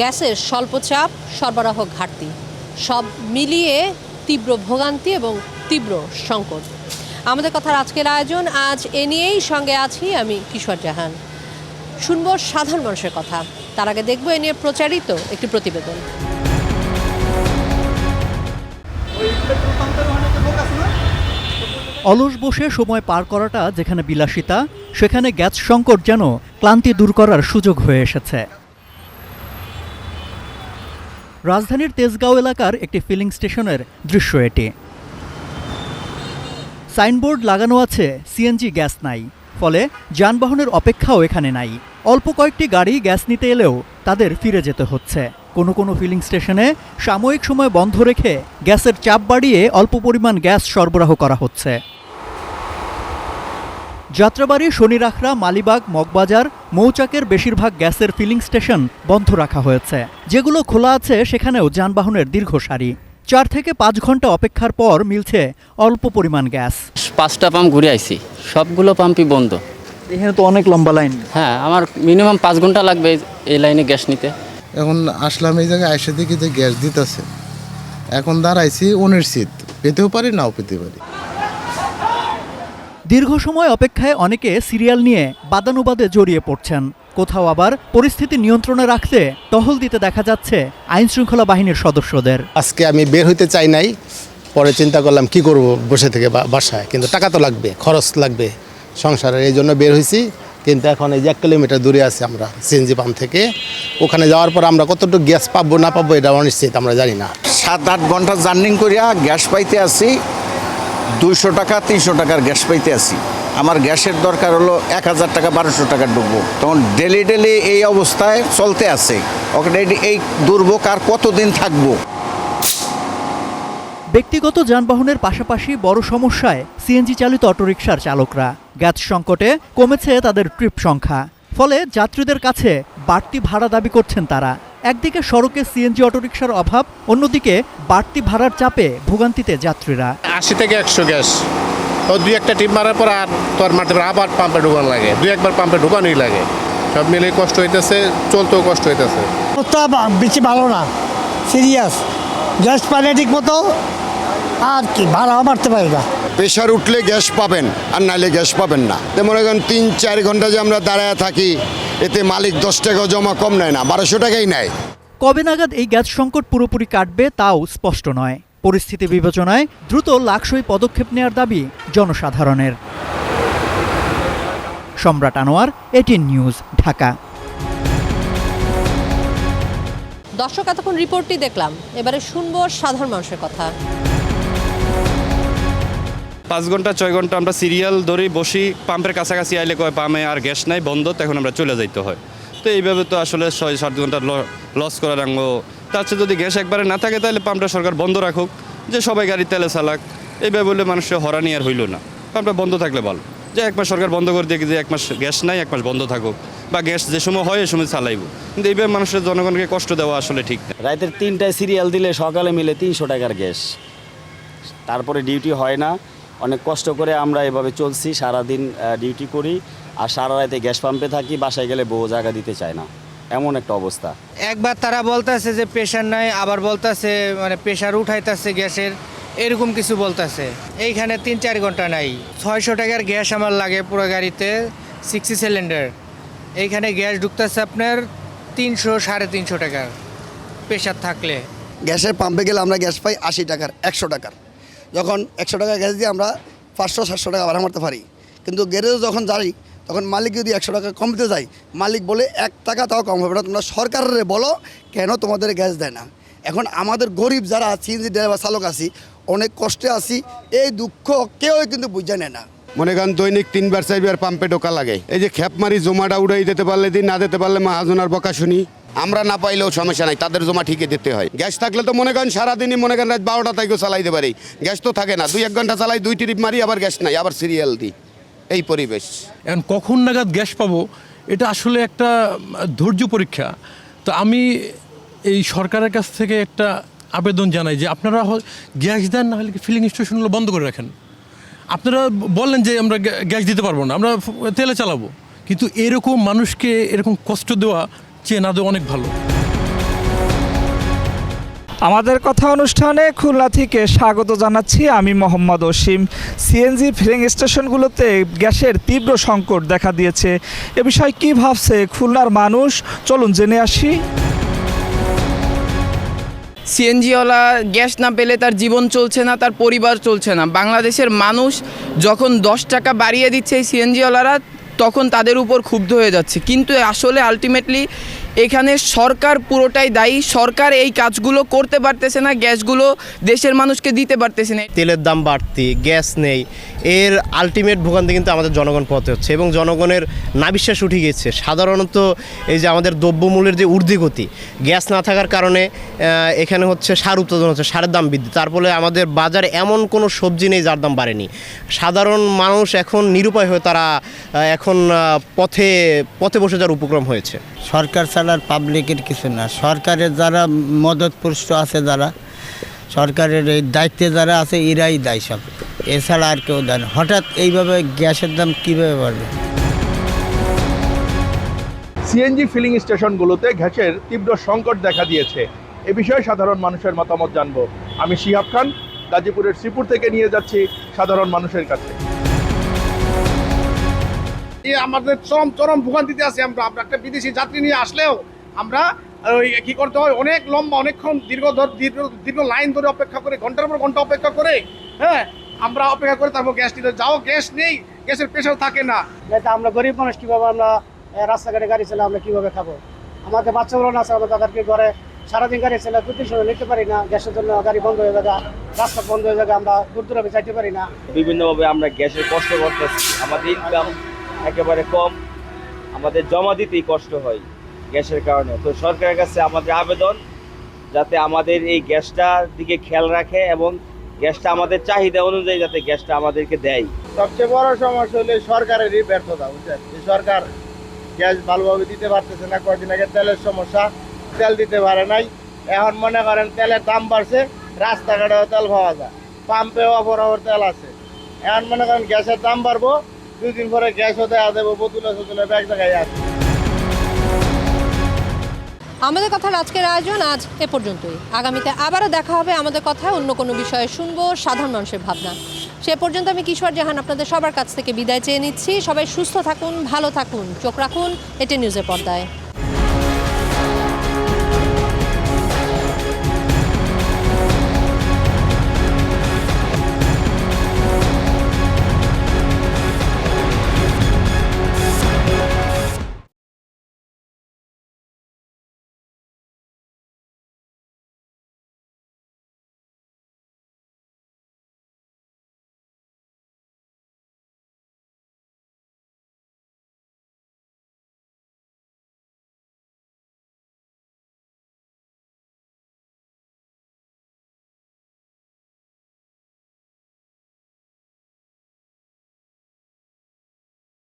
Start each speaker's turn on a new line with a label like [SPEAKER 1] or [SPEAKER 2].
[SPEAKER 1] গ্যাসের স্বল্প চাপ, সরবরাহ ঘাটতি সব মিলিয়ে তীব্র ভোগান্তি এবং তীব্র সংকট। আমাদের কথার আজকের আয়োজন আজ এ নিয়েই, সঙ্গে আছি আমি কিশোর জাহান। শুনব সাধারণ মানুষের কথা, তার আগে দেখব এ নিয়ে প্রচারিত একটি প্রতিবেদন।
[SPEAKER 2] অলস বসে সময় পার করাটা যেখানে বিলাসিতা, সেখানে গ্যাস সংকট যেন ক্লান্তি দূর করার সুযোগ হয়ে এসেছে। রাজধানীর তেজগাঁও এলাকার একটি ফিলিং স্টেশনের দৃশ্য এটি। সাইনবোর্ড লাগানো আছে সিএনজি গ্যাস নাই, ফলে যানবাহনের অপেক্ষাও এখানে নাই। অল্প কয়েকটি গাড়ি গ্যাস নিতে এলেও তাদের ফিরে যেতে হচ্ছে। কোনো কোনো ফিলিং স্টেশনে সাময়িক সময় বন্ধ রেখে গ্যাসের চাপ বাড়িয়ে অল্প পরিমাণ গ্যাস সরবরাহ করা হচ্ছে। যাত্রাবাড়ি, শনিরাখড়া, মালিবাগ, মগবাজার, মৌচাকের বেশিরভাগ গ্যাসের ফিলিং স্টেশন বন্ধ রাখা হয়েছে। যেগুলো খোলা আছে সেখানেও যানবাহনের দীর্ঘ সারি। 4 থেকে 5 ঘন্টা অপেক্ষার পর মিলছে অল্প পরিমাণ গ্যাস।
[SPEAKER 3] 5টা পাম্প ঘুরে আইছি, সবগুলো পাম্পই বন্ধ।
[SPEAKER 2] এখানে তো অনেক লম্বা লাইন।
[SPEAKER 3] হ্যাঁ, আমার মিনিমাম 5 ঘন্টা লাগবে এই লাইনে গ্যাস নিতে।
[SPEAKER 4] এখন আসলাম এই জায়গায় আইসা দেখি যে গ্যাস দিতেছে। এখন দাঁড়াইছি অনিশ্চিত, পেতেও পারি নাও পেতে পারি।
[SPEAKER 2] দীর্ঘ সময় অপেক্ষায় অনেকে সিরিয়াল নিয়ে বাদানুবাদে জড়িয়ে পড়ছেন। কোথাও আবার পরিস্থিতি নিয়ন্ত্রণে রাখতে টহল দিতে দেখা যাচ্ছে আইনশৃঙ্খলা বাহিনীর সদস্যদের।
[SPEAKER 5] আজকে আমি বের হইতে চাই নাই, পরে চিন্তা করলাম কি করব বসে থেকে বাসায়, কিন্তু টাকা তো লাগবে, খরচ লাগবে সংসারের, এই জন্য বের হয়েছি। কিন্তু এখন এই যে 1 কিলোমিটার দূরে আছি আমরা সিএনজি পাম্প থেকে। ওখানে যাওয়ার পর আমরা কতটুকু গ্যাস পাবো না পাবো এটা অনিশ্চিত, আমরা জানি না।
[SPEAKER 6] 7-8 ঘন্টা জার্নিং করিয়া গ্যাস পাইতে আসি, 200 টাকা 300 টাকার গ্যাস পাইতে আসি। আমার গ্যাসের দরকার হলো 1000 টাকা 1200 টাকা ডুববো। তখন ডেলি এই অবস্থায় চলতে আছে। ওখানে এই দুর্ভোগ আর কতদিন থাকবো?
[SPEAKER 2] ব্যক্তিগত যানবাহনের পাশাপাশি বড় সমস্যায় সিএনজি চালিত অটোরিকশার চালকরা। গ্যাস সংকটে কমেছে তাদের ট্রিপ সংখ্যা, ফলে যাত্রীদের কাছে বাড়তি ভাড়া দাবি করছেন তারা। একদিকে সড়কে সিএনজি অটোরিকশার অভাব, অন্যদিকে বাড়তি ভাড়ার চাপে ভোগান্তিতে যাত্রীরা।
[SPEAKER 5] 80 থেকে 100 গ্যাস, তো 2-1টা টিপ মারার পর আর তোর মারতে আবার পাম্পে ঢুকানো লাগে, 2-1বার পাম্পে ঢুকানোই লাগে। সব মিলে কষ্ট হইতেছে, চলতেও কষ্ট হইতেছে।
[SPEAKER 7] বেশি ভালো না, সিরিয়াস। গ্যাস পালে ঠিক মতো, আর কি ভাড়াও বাড়তে পারে না।
[SPEAKER 8] প্রেশার উঠলে গ্যাস পাবেন, আর নাইলে গ্যাস পাবেন না। তেমন এখন 3-4 ঘন্টা যে আমরা দাঁড়ায় থাকি, এতে মালিক 10 টাকা জমা কম নেয় না, 1200 টাকাই নেয়।
[SPEAKER 2] কবে নাগাদ এই গ্যাস সংকট পুরোপুরি কাটবে তাও স্পষ্ট নয়। পরিস্থিতি বিবেচনায় দ্রুত লাকসই পদক্ষেপ নেওয়ার দাবি জনসাধারণের। সম্রাট আনোয়ার, এটিএন নিউজ, ঢাকা।
[SPEAKER 1] দর্শক, এতক্ষণ রিপোর্টটি দেখলাম, এবারে শুনবো সাধারণ মানুষের কথা।
[SPEAKER 9] 5 ঘন্টা 6 ঘন্টা আমরা সিরিয়াল ধরে বসি, পাম্পের কাছাকাছি আইলে কয় পাম্পে আর গ্যাস নাই, বন্ধ, তখন আমরা চলে যাইতে হয়। তো এইভাবে তো আসলে 6-7 ঘন্টা লস করার আঙ্গ। তার চেয়ে যদি গ্যাস একবারে না থাকে তাহলে পাম্পটা সরকার বন্ধ রাখুক, যে সবাই গাড়ি তেলে চালাক। এইভাবে বললে মানুষের হরানি আর হইল না। পাম্পটা বন্ধ থাকলে ভালো, যে 1 মাস সরকার বন্ধ করে দিয়ে, যে 1 মাস গ্যাস নাই, 1 মাস বন্ধ থাকুক, বা গ্যাস যে সময় হয় এ সময় চালাইব। কিন্তু এইভাবে মানুষের জনগণকে কষ্ট দেওয়া আসলে ঠিক না।
[SPEAKER 10] রাতের 3টায় সিরিয়াল দিলে সকালে মিলে 300 টাকার গ্যাস, তারপরে ডিউটি হয় না। অনেক কষ্ট করে আমরা এভাবে চলছি, সারাদিন ডিউটি করি আর সারা রাতে গ্যাস পাম্পে থাকি। বাসায় গেলে বউ জায়গা দিতে চায় না, এমন একটা অবস্থা।
[SPEAKER 7] একবার তারা বলতেছে যে প্রেশার নাই, আবার বলতেছে মানে প্রেশার উঠাইতেছে গ্যাসের, এরকম কিছু বলতেছে। এইখানে 3-4 ঘন্টা নাই। 600 টাকার গ্যাস আমার লাগে পুরো গাড়িতে, 60 সিলিন্ডার। এইখানে গ্যাস ঢুকতেছে আপনার 300-350 টাকার প্রেশার থাকলে।
[SPEAKER 11] গ্যাসের পাম্পে গেলে আমরা গ্যাস পাই 80 টাকার, 100 টাকার। যখন 100 টাকা গ্যাস দিয়ে আমরা 500-700 টাকা ভাড়া মারতে পারি, কিন্তু গ্যারেজে যখন যাই তখন মালিক যদি 100 টাকা কম দিতে যায়, মালিক বলে 1 টাকা তাও কম হবে না, তোমরা সরকারের বলো কেন তোমাদের গ্যাস দেয় না। এখন আমাদের গরিব যারা সিএনজি ড্রাইভার চালক আছি, অনেক কষ্টে আছি, এই দুঃখ কেউ কিন্তু বুঝে নেয় না।
[SPEAKER 8] মনে করেন দৈনিক 3-4 পাম্পে ঢোকা লাগে। এই যে খেপ মারি জমাটা উড়াই দিতে পারলে দিন, না দিতে পারলে মাহাজনার বকা শুনি। আমরা না পাইলেও সমস্যা নাই, তাদের জমা ঠিকই দিতে হয়। গ্যাস থাকলে তো মনে করেন সারাদিনই মনে করেন রাত 12টা থেকেও চালাইতে পারি, গ্যাস তো থাকে না। 2-1 ঘন্টা চালাই, 2 ট্রিপ মারি, আবার গ্যাস নাই, আবার সিরিয়াল দিই, এই পরিবেশ।
[SPEAKER 12] এখন কখন নাগাদ গ্যাস পাবো এটা আসলে একটা ধৈর্য পরীক্ষা। তো আমি এই সরকারের কাছ থেকে একটা আবেদন জানাই যে আপনারা গ্যাস দেন, না হলে ফিলিং স্টেশনগুলো বন্ধ করে রাখেন। আপনারা বললেন যে আমরা গ্যাস দিতে পারবো না, আমরা তেলে চালাবো, কিন্তু এরকম মানুষকে এরকম কষ্ট দেওয়া চেয়ে না দেওয়া অনেক ভালো।
[SPEAKER 13] আমাদের কথা অনুষ্ঠানে খুলনা থেকে স্বাগত জানাচ্ছি আমি মোহাম্মদ অসীম। সিএনজি ফিলিং স্টেশনগুলোতে গ্যাসের তীব্র সংকট দেখা দিয়েছে। এ বিষয়ে কী ভাবছে খুলনার মানুষ, চলুন জেনে আসি।
[SPEAKER 14] সিএনজিওয়ালা গ্যাস না পেলে তার জীবন চলছে না, তার পরিবার চলছে না। বাংলাদেশের মানুষ যখন 10 টাকা বাড়িয়ে দিচ্ছে এই সিএনজিওয়ালারা, তখন তাদের উপর ক্ষুব্ধ হয়ে যাচ্ছে। কিন্তু আসলে আলটিমেটলি এখানে সরকার পুরোটাই দায়ী। সরকার এই কাজগুলো করতে পারতেছে না, গ্যাসগুলো দেশের মানুষকে দিতে পারতেছে না।
[SPEAKER 15] তেলের দাম বাড়তি, গ্যাস নেই, এর আলটিমেট ভোগান্তি কিন্তু আমাদের জনগণ পথে হচ্ছে এবং জনগণের নাবিশ্বাস উঠে গেছে। সাধারণত এই যে আমাদের দ্রব্যমূল্যের যে ঊর্ধ্বগতি, গ্যাস না থাকার কারণে এখানে হচ্ছে সার উৎপাদন হচ্ছে, সারের দাম বৃদ্ধি, তার ফলে আমাদের বাজারে এমন কোনো সবজি নেই যার দাম বাড়েনি। সাধারণ মানুষ এখন নিরুপায় হয়ে তারা এখন পথে বসে যাওয়ার উপক্রম হয়েছে।
[SPEAKER 16] সরকার ছাড়া পাবলিকের কিছু না। সরকারের যারা মদতপুষ্ট আছে, যারা সরকারের এই দায়িত্বে যারা আছে, এরাই দায়ী সব, এছাড়া আর কেউ দেয় না। হঠাৎ এইভাবে গ্যাসের দাম কীভাবে বাড়বে?
[SPEAKER 17] সিএনজি ফিলিং স্টেশনগুলোতে গ্যাসের তীব্র সংকট দেখা দিয়েছে। এ বিষয়ে সাধারণ মানুষের মতামত জানবো। আমি শিহাব খান গাজীপুরের শ্রীপুর থেকে নিয়ে যাচ্ছি সাধারণ মানুষের কাছে।
[SPEAKER 18] আমাদের চরম ভোগান্তিতে আছে। আমরা একটা বিদেশি যাত্রী নিয়ে আসলেও আমরা ওই কী করতে হয়, অনেক লম্বা, অনেকক্ষণ দীর্ঘ লাইন ধরে অপেক্ষা করে, ঘন্টার পর ঘন্টা অপেক্ষা করে, হ্যাঁ আমরা অপেক্ষা করে তারপর গ্যাস নিতে যাও। গ্যাস নেই, গ্যাসের প্রেশার থাকে না।
[SPEAKER 19] আমরা গরিব মানুষ, কীভাবে আমরা রাস্তাঘাটে গাড়ি চালাই, আমরা কীভাবে খাবো? আমাদের বাচ্চাগুলো না আছে, আমরা তাদেরকে ঘরে সারাদিন গাড়ি চালাই 2-3 সময় নিতে পারি না। গ্যাসের জন্য গাড়ি বন্ধ হয়ে যাবে, রাস্তা বন্ধ হয়ে যাবে, আমরা দূরে যাইতে পারি না।
[SPEAKER 10] বিভিন্নভাবে আমরা গ্যাসের কষ্ট করতেছি। আমাদের ইনকাম একেবারে কম, আমাদের জমা দিতেই কষ্ট হয় গ্যাসের কারণে। তো সরকারের কাছে আমাদের আবেদন, যাতে আমাদের এই গ্যাসটার দিকে খেয়াল রাখে এবং গ্যাসটা আমাদের চাহিদা অনুযায়ী যাতে গ্যাসটা আমাদেরকে দেয়।
[SPEAKER 18] সবচেয়ে বড় সমস্যা হলো সরকারেরই ব্যর্থতা, বুঝছেন? সরকার গ্যাস ভালোভাবে দিতে পারতেছে না। কয়েকদিন আগে তেলের সমস্যা, তেল দিতে পারে নাই। এখন মনে করেন তেলের দাম বাড়ছে, রাস্তাঘাটেও তেল পাওয়া যায়, পাম্পেও অপরাপর তেল আছে। এখন মনে করেন গ্যাসের দাম বাড়বো, 2 দিন পরে গ্যাসও দেওয়া দেবো, বোতলে এক জায়গায় আছে।
[SPEAKER 1] আমাদের কথার আজকের আয়োজন আজ এ পর্যন্তই। আগামীতে আবারও দেখা হবে আমাদের কথায়, অন্য কোনো বিষয়ে শুনবো সাধারণ মানুষের ভাবনা। সে পর্যন্ত আমি কিশোর জাহান আপনাদের সবার কাছ থেকে বিদায় চেয়ে নিচ্ছি। সবাই সুস্থ থাকুন, ভালো থাকুন, চোখ রাখুন এটি নিউজের পর্দায়।